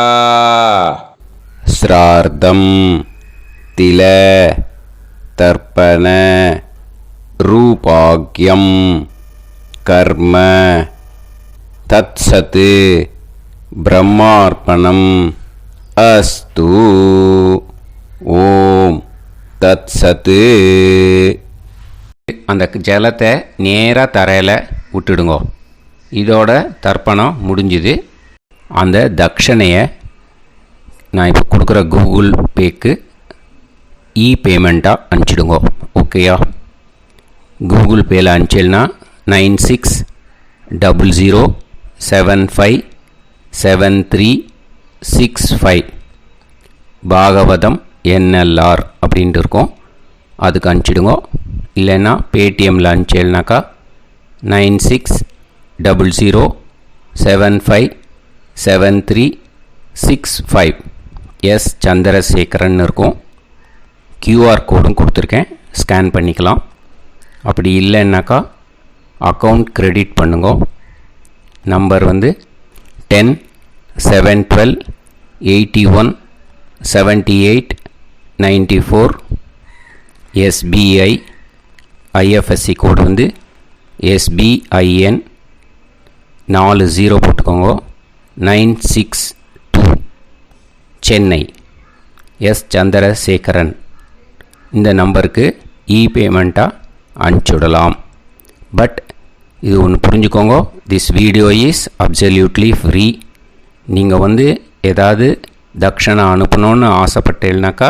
ஸ்ரார்த்தம் தில தர்ப்பண ரூபாக்யம் கர்ம தத்சத் பிரம்மார்ப்பணம் அஸ்து. ஓம் தத்சத். அந்த ஜலத்தை நேராக தரையில் விட்டுடுங்கோ. இதோட தர்ப்பணம் முடிஞ்சுது. அந்த தட்சணையை நான் இப்போ கொடுக்குற கூகுள் பேக்கு பேமெண்ட்டாக அனுப்பிச்சிடுங்கோ. ஓகேயா? கூகுள் பேயில் அனுப்பிச்சில்னா 9600757365 பாகவதம் NLR அப்படின்ட்டு இருக்கோம். அதுக்கு அனுப்பிச்சிடுங்கோ. இல்லைன்னா பேடிஎம்மில் அனுப்பிச்சேல்னாக்கா 9600757365 எஸ் சந்திரசேகரன் இருக்கும். QR கோடும் கொடுத்துருக்கேன், ஸ்கேன் பண்ணிக்கலாம். அப்படி இல்லைன்னாக்கா அக்கௌண்ட் கிரெடிட் பண்ணுங்க. நம்பர் வந்து 10-7-12-81-78-94. SBI IFSC கோடு வந்து SBIN 40 போட்டுக்கோங்க. 962 சென்னை. எஸ் சந்திரசேகரன். இந்த நம்பருக்கு பேமெண்ட்டாக அனுப்பிச்சுடலாம். பட் இது ஒன்று புரிஞ்சுக்கோங்க, this video is absolutely free. நீங்கள் வந்து ஏதாவது தட்சணை அனுப்பணுன்னு ஆசைப்பட்டேன்னாக்கா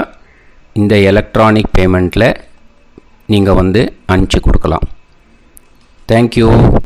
இந்த எலக்ட்ரானிக் பேமெண்ட்டில் நீங்கள் வந்து அனுப்பிச்சி கொடுக்கலாம். தேங்க்யூ.